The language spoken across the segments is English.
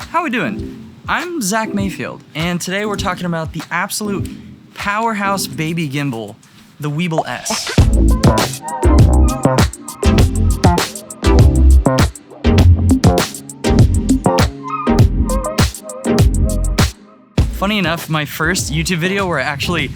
How we doing? I'm Zach Mayfield, and today we're talking about the absolute powerhouse baby gimbal, the Weebil S. Funny enough, my first YouTube video where I actually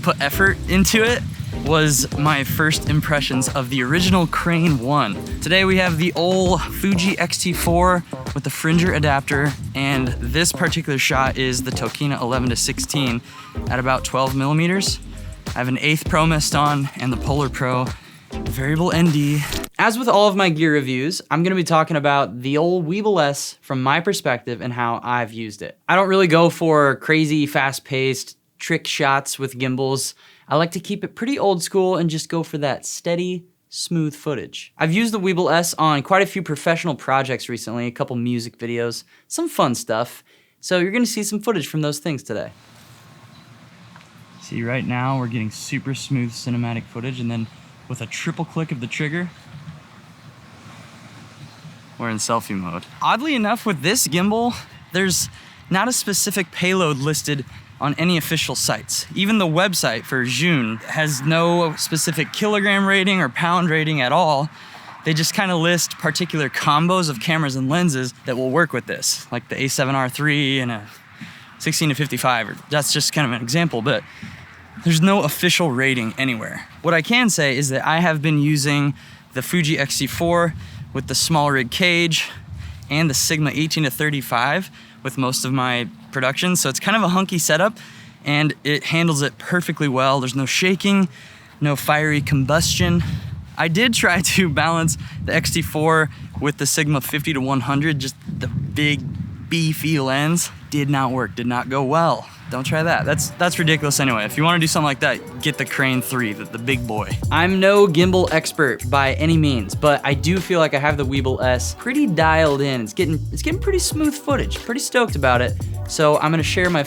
put effort into it was my first impressions of the original Crane 1. Today we have the old Fuji XT4 with the Fringer adapter, and this particular shot is the Tokina 11-16 at about 12 millimeters. I have an 8th Pro mist on and the Polar Pro variable ND. As with all of my gear reviews, I'm gonna be talking about the old Weebil S from my perspective and how I've used it. I don't really go for crazy, fast-paced trick shots with gimbals. I like to keep it pretty old school and just go for that steady, smooth footage. I've used the Weebil S on quite a few professional projects recently, a couple music videos, some fun stuff. So you're gonna see some footage from those things today. See, right now we're getting super smooth cinematic footage, and then with a triple click of the trigger, we're in selfie mode. Oddly enough, with this gimbal, there's not a specific payload listed on any official sites. Even the website for ZHIYUN has no specific kilogram rating or pound rating at all. They just kind of list particular combos of cameras and lenses that will work with this, like the A7R3 and a 16-55. That's just kind of an example, but there's no official rating anywhere. What I can say is that I have been using the Fuji XT4 with the small rig cage and the Sigma 18-35 with most of my productions. So it's kind of a hunky setup and it handles it perfectly well. There's no shaking, no fiery combustion. I did try to balance the XT4 with the Sigma 50-100, just the big beefy lens. Did not work, did not go well. Don't try that. That's ridiculous anyway. If you want to do something like that, get the Crane 3, the big boy. I'm no gimbal expert by any means, but I do feel like I have the Weebil S pretty dialed in. It's getting pretty smooth footage. Pretty stoked about it. So I'm gonna share my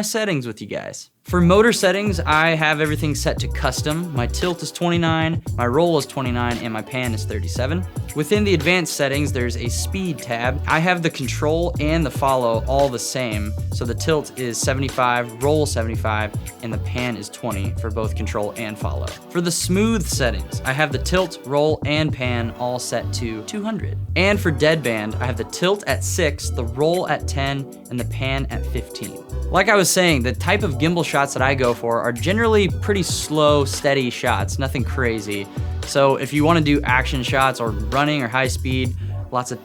settings with you guys. For motor settings, I have everything set to custom. My tilt is 29, my roll is 29, and my pan is 37. Within the advanced settings, there's a speed tab. I have the control and the follow all the same. So the tilt is 75, roll 75, and the pan is 20 for both control and follow. For the smooth settings, I have the tilt, roll, and pan all set to 200. And for deadband, I have the tilt at 6, the roll at 10, and the pan at 15. Like I was saying, the type of gimbal shots that I go for are generally pretty slow, steady shots, nothing crazy. So if you wanna do action shots or running or high speed, lots of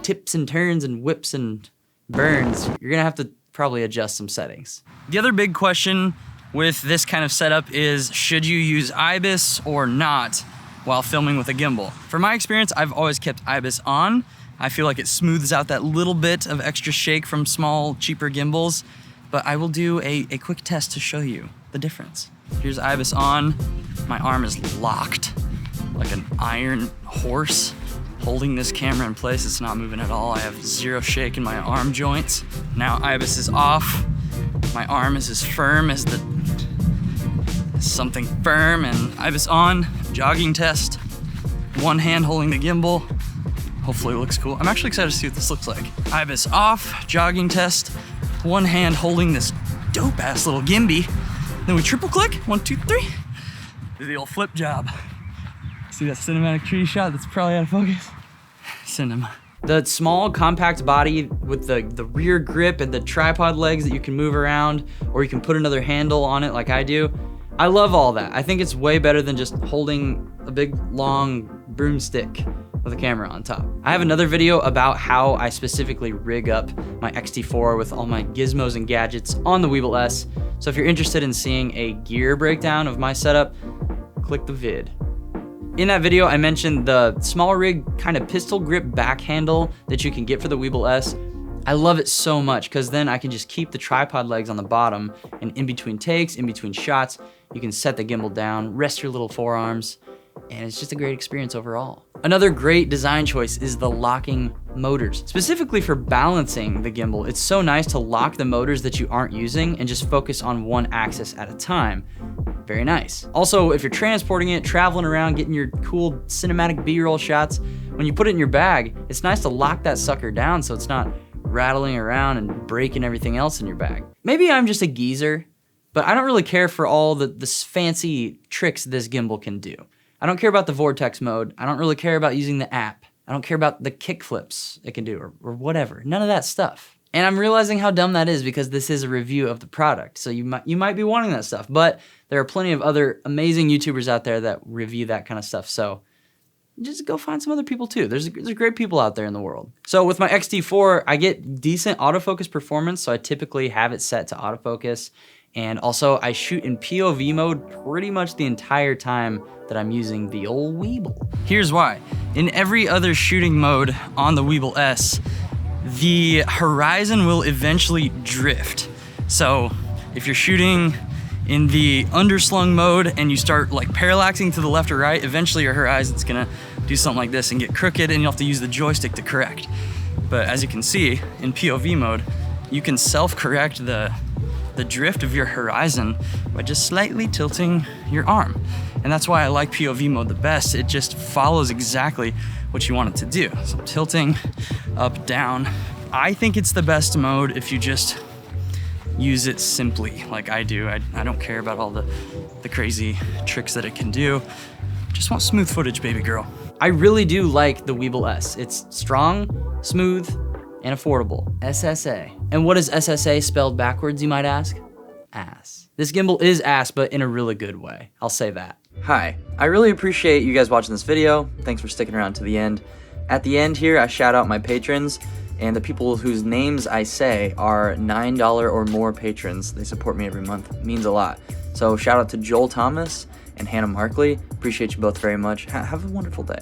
tips and turns and whips and burns, you're gonna have to probably adjust some settings. The other big question with this kind of setup is, should you use IBIS or not while filming with a gimbal? For my experience, I've always kept IBIS on. I feel like it smooths out that little bit of extra shake from small, cheaper gimbals, but I will do a quick test to show you the difference. Here's IBIS on. My arm is locked like an iron horse holding this camera in place. It's not moving at all. I have zero shake in my arm joints. Now IBIS is off. My arm is as firm as something firm, and IBIS on. Jogging test. One hand holding the gimbal. Hopefully it looks cool. I'm actually excited to see what this looks like. IBIS off, jogging test. One hand holding this dope ass little Gimby. Then we triple click, 1, 2, 3. Do the old flip job. See that cinematic tree shot that's probably out of focus? Cinema. The small compact body with the rear grip and the tripod legs that you can move around, or you can put another handle on it like I do. I love all that. I think it's way better than just holding a big long broomstick with a camera on top. I have another video about how I specifically rig up my XT4 with all my gizmos and gadgets on the Weebil S. So if you're interested in seeing a gear breakdown of my setup, click the vid. In that video, I mentioned the small rig kind of pistol grip back handle that you can get for the Weebil S. I love it so much because then I can just keep the tripod legs on the bottom, and in between takes, in between shots, you can set the gimbal down, rest your little forearms, and it's just a great experience overall. Another great design choice is the locking motors. Specifically for balancing the gimbal, it's so nice to lock the motors that you aren't using and just focus on one axis at a time. Very nice. Also, if you're transporting it, traveling around, getting your cool cinematic B-roll shots, when you put it in your bag, it's nice to lock that sucker down so it's not rattling around and breaking everything else in your bag. Maybe I'm just a geezer, but I don't really care for all the fancy tricks this gimbal can do. I don't care about the vortex mode. I don't really care about using the app. I don't care about the kick flips it can do or whatever. None of that stuff. And I'm realizing how dumb that is because this is a review of the product. So you might be wanting that stuff, but there are plenty of other amazing YouTubers out there that review that kind of stuff. So just go find some other people too. There's great people out there in the world. So with my X-T4, I get decent autofocus performance. So I typically have it set to autofocus. And also I shoot in POV mode pretty much the entire time that I'm using the old Weebil. Here's why. In every other shooting mode on the Weebil S, the horizon will eventually drift. So if you're shooting in the underslung mode and you start like parallaxing to the left or right, eventually your horizon's gonna do something like this and get crooked and you'll have to use the joystick to correct. But as you can see, in POV mode, you can self-correct the drift of your horizon by just slightly tilting your arm. And that's why I like POV mode the best. It just follows exactly what you want it to do. So tilting, up, down. I think it's the best mode if you just use it simply like I do. I don't care about all the crazy tricks that it can do. Just want smooth footage, baby girl. I really do like the Weebil S. It's strong, smooth, and affordable. SSA. And what is SSA spelled backwards, you might ask? Ass. This gimbal is ass, but in a really good way. I'll say that. Hi, I really appreciate you guys watching this video. Thanks for sticking around to the end. At the end here, I shout out my patrons and the people whose names I say are $9 or more patrons. They support me every month. It means a lot. So shout out to Joel Thomas and Hannah Markley. Appreciate you both very much. Have a wonderful day.